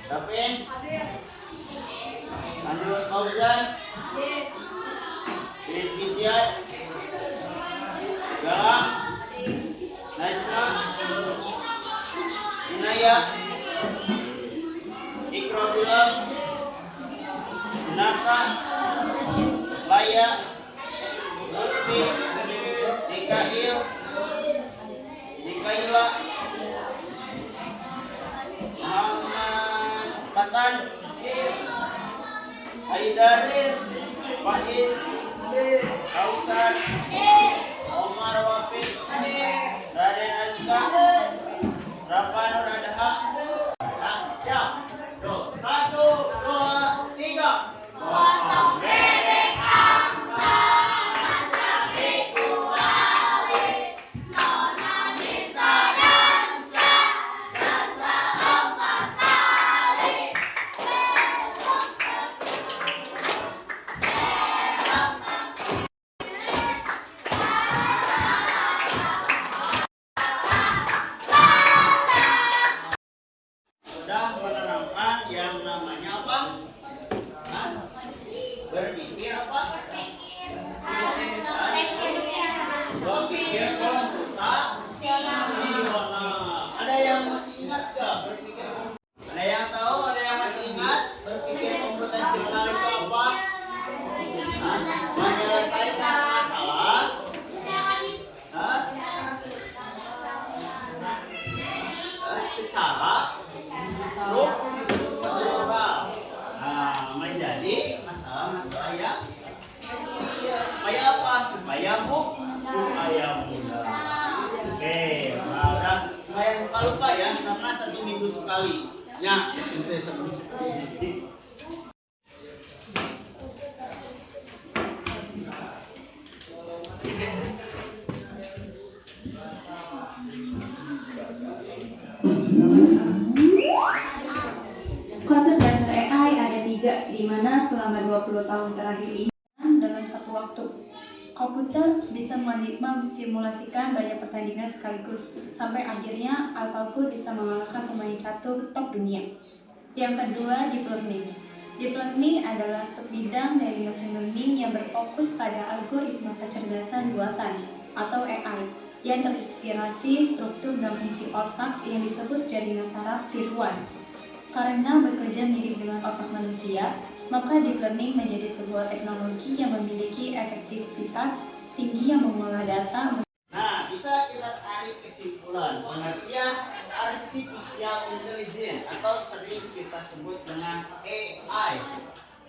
Dapin. Andrew Fauzan. Rizky Tiat. Galang. Najma. Inaya. Ikrodullah. Naka. Laya. Lutfi. Nikail. Nikaila. Muhammad Patan. Haidar. Faiz. Kausar. Omar Wafid. Raden Aska. Rafa Nur Adha. Siap. Tuh, 1, 2, 3. Potong bebek angsa, masak kuali, nona minta dansa, dansa 4 kali. Sudah menerapkan yang namanya apa? Hah? Berpikir apa? Berpikir komputasional. Ada yang masih ingat gak berpikir komputasional? Ada yang tahu? Ada yang masih ingat berpikir komputasional itu apa? Hah? Menyelesaikan masalah. Hah? Secara struktural. Nah, menjadi masalah-masalah yang supaya apa? Supaya mudah. Oke, nah udah lumayan lupa ya karena 1 minggu sekali. Ya, itu 1 minggu sekali. Konsep dasar AI ada 3, di mana selama 20 tahun terakhir ini dalam satu waktu. Komputer bisa memsimulasikan banyak pertandingan sekaligus, sampai akhirnya AlphaGo bisa mengalahkan pemain catur top dunia. Yang kedua, deep learning. Deep learning adalah subbidang dari machine learning yang berfokus pada algoritma kecerdasan buatan atau AI yang terinspirasi struktur dan fungsi otak yang disebut jaringan saraf tiruan. Karena bekerja mirip dengan otak manusia, maka deep learning menjadi sebuah teknologi yang memiliki efektivitas tinggi yang mengolah data. Nah, bisa kita tarik kesimpulan pengertian artificial intelligence atau sering kita sebut dengan AI.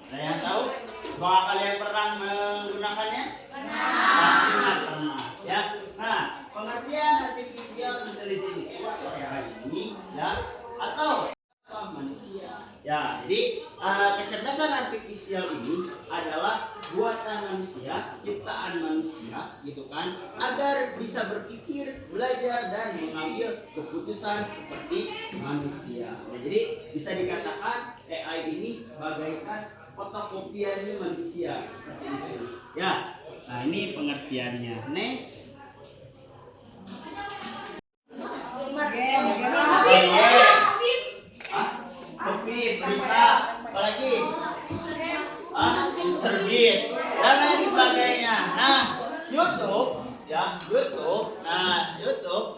Ada yang tahu? Apakah kalian pernah menggunakannya? Pastinya pernah. Ya. Nah, pengertian artificial intelligence itu AI ini ya atau manusia. Ya, jadi kecerdasan artifisial ini adalah buatan manusia, ciptaan manusia, gitu kan, agar bisa berpikir, belajar dan mengambil keputusan seperti manusia. Nah, jadi bisa dikatakan AI ini bagaikan fotokopian manusia seperti itu. Ya, nah ini pengertiannya. Next. Kopi, berita, apalagi Mr. Beast dan lain sebagainya. Nah, YouTube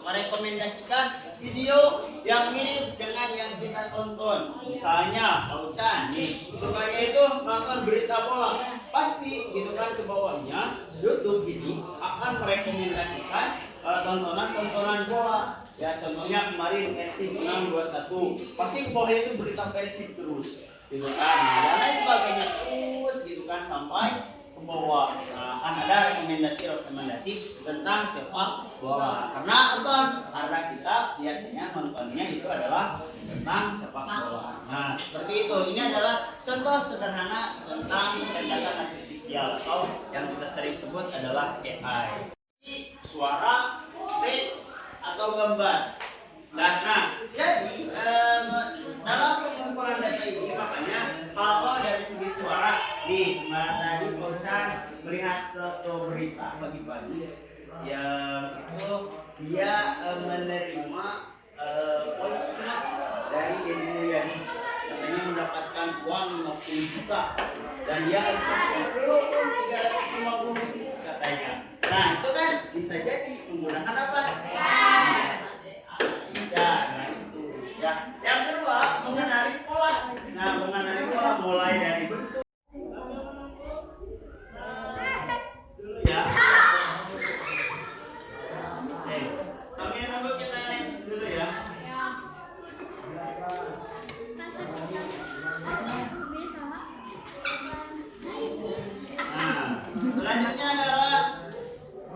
merekomendasikan video yang mirip dengan yang kita tonton. Misalnya, Pak Ucan nih, sukanya itu nonton berita bola. Pasti gitu kan ke bawahnya YouTube ini akan merekomendasikan tontonan bola. Ya, contohnya kemarin Persib menang 2-1. Pasti ke bawahnya itu berita Persib terus. Gitu kan. Dan lain sebagainya terus gitu kan sampai ke bawah. Nah, kan ada rekomendasi tentang sepak bola. Karena apa? Karena kita biasanya nontonnya itu adalah tentang sepak bola. Nah, seperti itu. Ini adalah contoh sederhana tentang kecerdasan artifisial atau yang kita sering sebut adalah AI. Suara, teks, atau gambar. Nah, jadi dalam pengumpulan data ini makanya kalau dari segi suara di tadi Kocan melihat suatu berita pagi-pagi yang itu dia menerima voice note dari Deddy Mulyadi. katanya mendapatkan uang 50 juta dan dia harus habisin dulu tuh 350 katanya. Nah itu kan bisa jadi menggunakan apa? Ya, nah itu ya. Yang kedua mengenali pola. Nah mengenali pola mulai dari bentuk ya. Sambil nunggu kita next dulu ya. Nah, selanjutnya adalah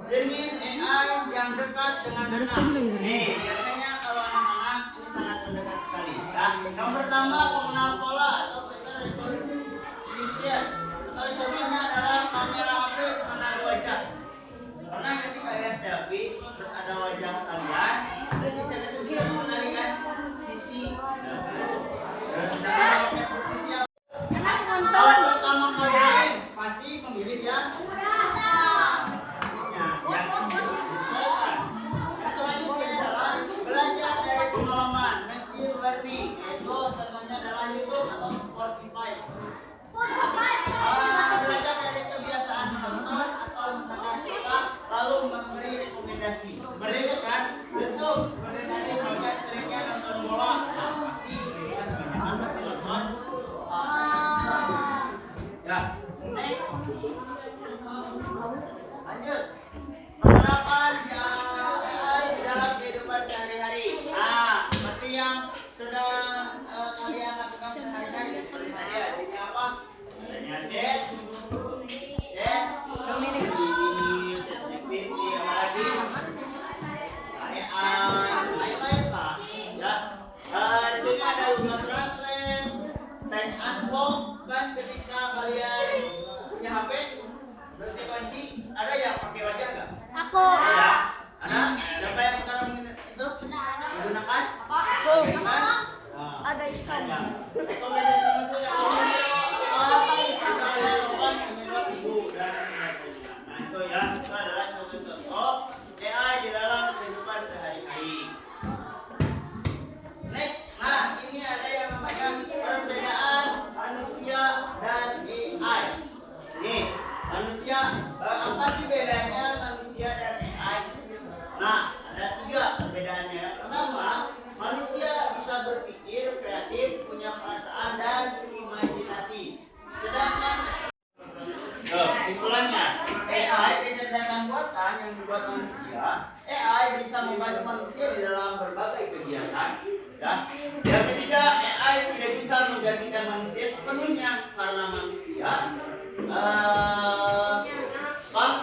jenis AI yang dekat dengan anak. Nih, biasanya kalau anak-anak ini sangat mendekat sekali. Nah, yang pertama pengenal pola atau pattern recognition. Atau contohnya adalah kamera HP mengenali wajah. Pernah nggak sih kalian selfie, terus ada wajah kalian, terus di sana tuh bisa mengenali kan sisi selfie. Terus misalnya Facebook sisi apa? Kalau pertama kali pasti memilih yang selanjutnya adalah belajar dari pengalaman, machine learning. Itu contohnya adalah YouTube atau Spotify. Belajar dari kebiasaan menonton atau mendengar cerita lalu memberi rekomendasi. Seperti itu kan? Betul. Seperti tadi Bapak seringnya nonton bola. Nah, pasti kan sebenarnya pasti nonton. Ya, next. Lanjut. Penerapan AI di dalam kehidupan sehari-hari. Nah, seperti yang sudah kalian lakukan sehari-hari. Seperti tadi adanya apa? Adanya chat, GPT, apa lagi? AI, lah. Ya. Di sini ada Google Translate, Text Unlock. Kan ketika kalian punya HP terus dikunci, ada yang pakai wajah nggak? Aku. Ya. Ada? Siapa yang sekarang itu menggunakan? Aku. Ada Isan. Rekomendasi misalnya sudah dilakukan menyebut ibu dan sebagainya. Nah itu ya, itu adalah contoh-contoh AI di dalam kehidupan sehari-hari. Next, nah ini ada yang namanya perbedaan manusia dan AI. Nih, manusia, apa sih bedanya manusia dan AI? Nah, ada 3 perbedaannya. Pertama, manusia bisa berpikir kreatif, punya perasaan dan imajinasi. Sedangkan kesimpulannya, AI kecerdasan buatan yang dibuat manusia. AI bisa membantu manusia di dalam berbagai kegiatan. Ya. Yang ketiga, AI tidak bisa menggantikan manusia sepenuhnya karena manusia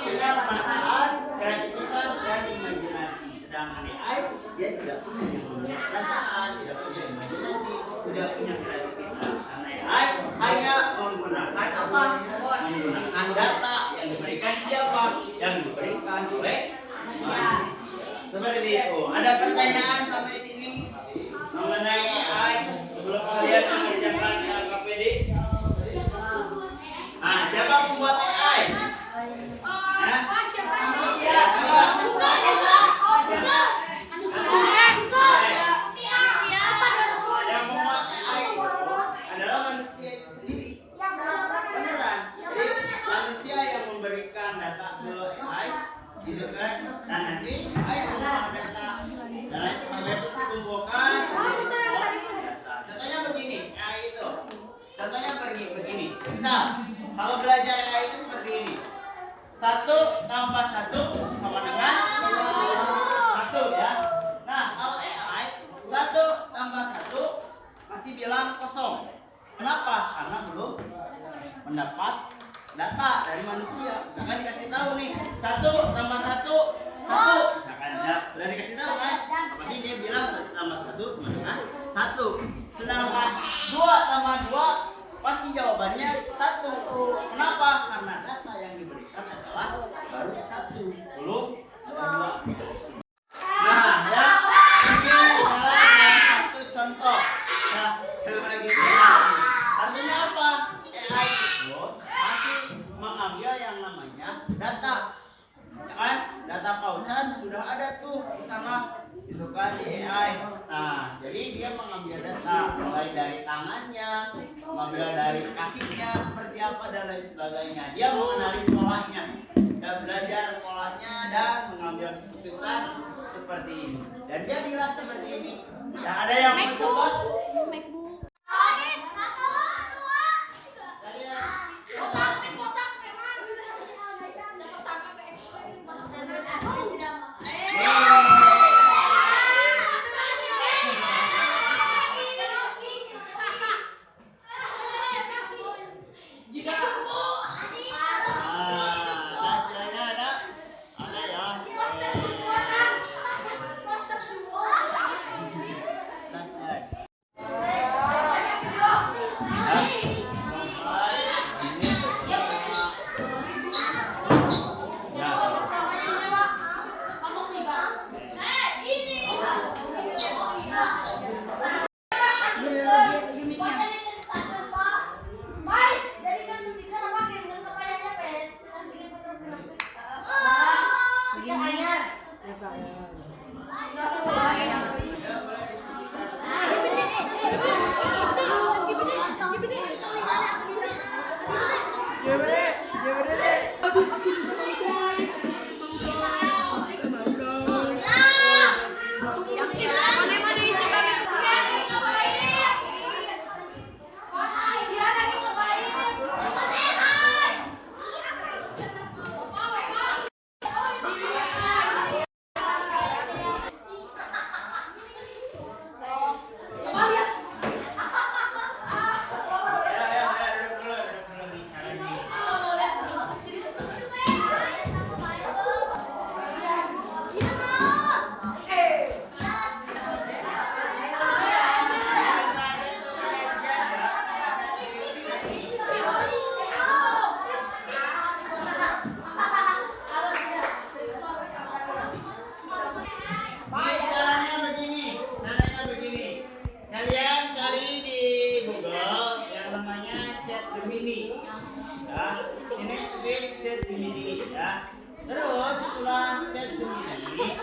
punya perasaan, kreativitas dan imajinasi. Sedangkan AI dia tidak punya perasaan, tidak punya imajinasi, tidak punya kreativitas. Karena AI hanya menggunakan apa? Menggunakan data yang diberikan siapa? Yang diberikan oleh manusia. Seperti itu. Ada pertanyaan sampai sini mengenai AI sebelum kalian mengerjakan KPD? Nah, siapa pembuat AI? Yang membuat AI adalah manusia itu sendiri. Beneran. Jadi manusia yang memberikan data ke AI, gitu kan? Dan nanti AI mengolah data dan lain sebagainya itu dikumpulkan. Contohnya begini, AI itu. Contohnya begini. Misal, kalau belajar AI itu seperti ini. 1 tambah 1 sama dengan 1 ya. Nah, kalau AI 1 tambah 1 pasti bilang kosong. Kenapa? Karena belum mendapat data dari manusia. Misalkan dikasih tahu nih 1 tambah 1 1. Misalkan ya, udah dikasih tahu kan? Pasti dia bilang 1 tambah 1 sama dengan 1. Sedangkan 2 tambah 2 pasti jawabannya 1. Kenapa? Karena data yang diberikan adalah baru 1, belum ada 2. Nah, ya, ini adalah satu contoh. Nah, lagi artinya apa? AI itu pasti mengambil yang namanya data. Ya kan? Data paucan sudah ada tuh di sana itu kan di AI. Nah, jadi dia mengambil data mulai dari tangannya, mengambil dari kakinya seperti apa dan lain sebagainya. Dia mengenali polanya dan belajar polanya dan mengambil keputusan seperti ini. Dan jadilah seperti ini. Nah, ada yang mau coba? Hasilnya ada ya. Caranya begini. Kalian cari di Google yang namanya Chat Gemini. Ya, ini klik Chat Gemini ya. Terus setelah Chat Gemini,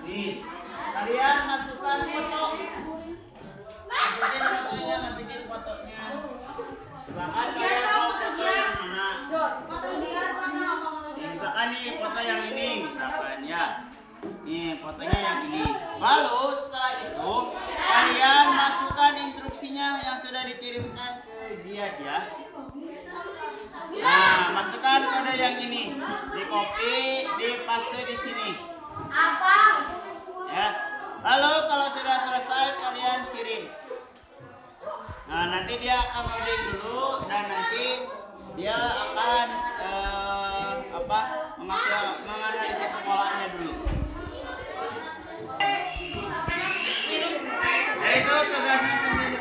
nih kalian masukkan foto. Masukin fotonya. Misalkan kalian mau foto yang mana? Misalkan nih foto yang ini, misalkan ya. Nih fotonya yang ini. Lalu setelah itu kalian masukkan instruksinya yang sudah dikirimkan ke Jihad ya. Nah, masukkan kode yang ini, di copy, di paste di sini. Ya. Lalu kalau sudah selesai kalian kirim. Nah, nanti dia akan loading dulu dan nanti dia akan menganalisis sekolahnya dulu. Ya, itu tugasnya sendiri.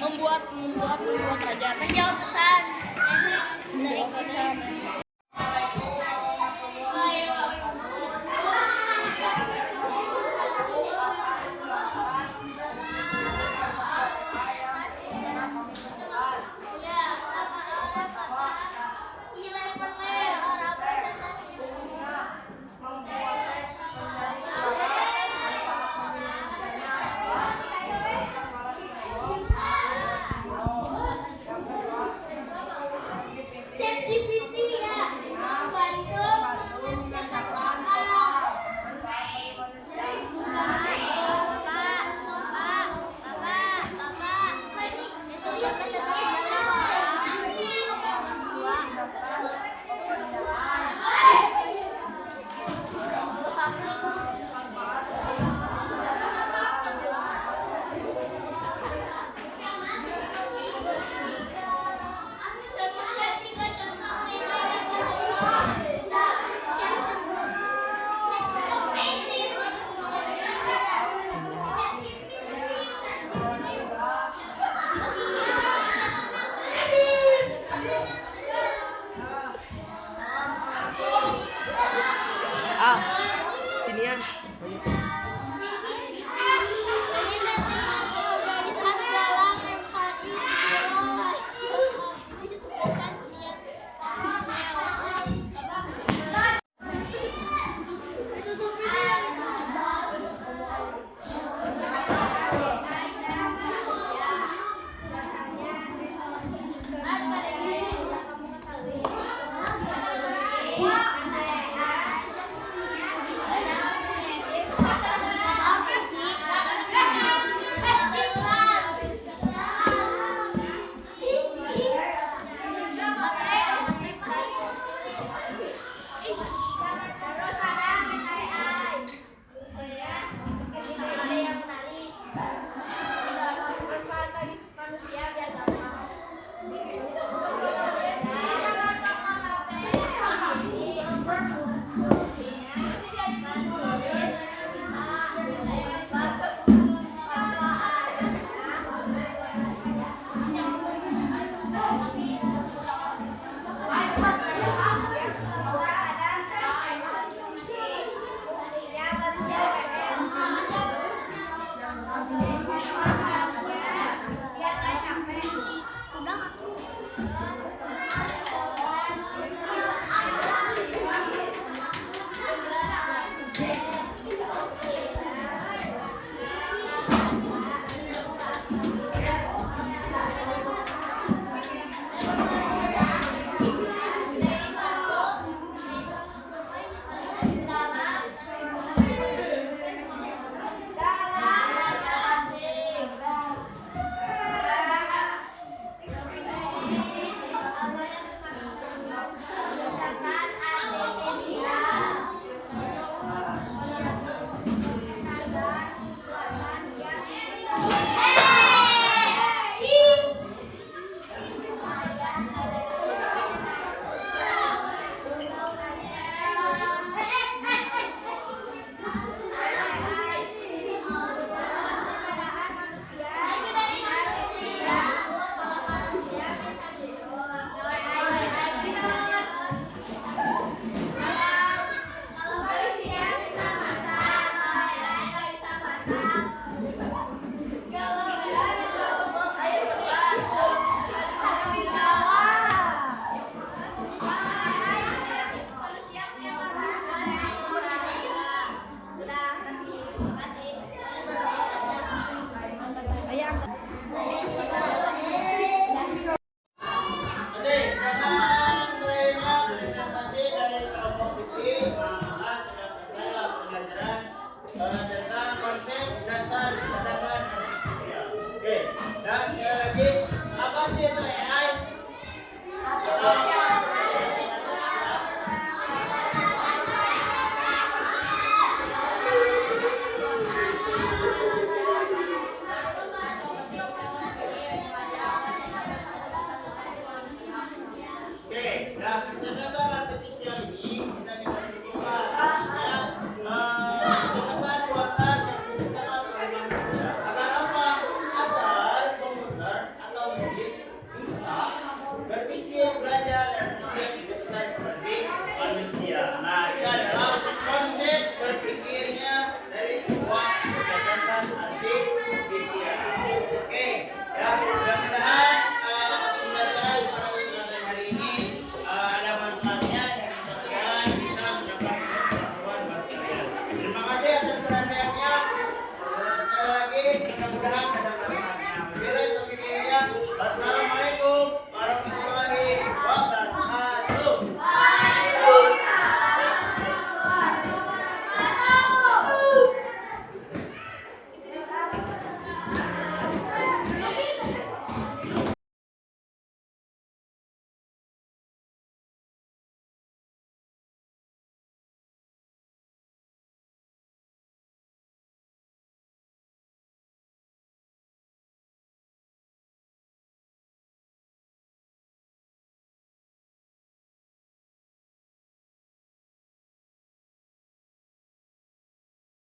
membuat aja menjawab pesan. Menjawab pesan. Ah, sinian. Ini nanti garis adalah empati. Ini disebutkan niat. Apa sih? Terus ada ai. Saya bikin ide yang menarik. Manfaat bagi manusia biar gampang. Sehingga manusia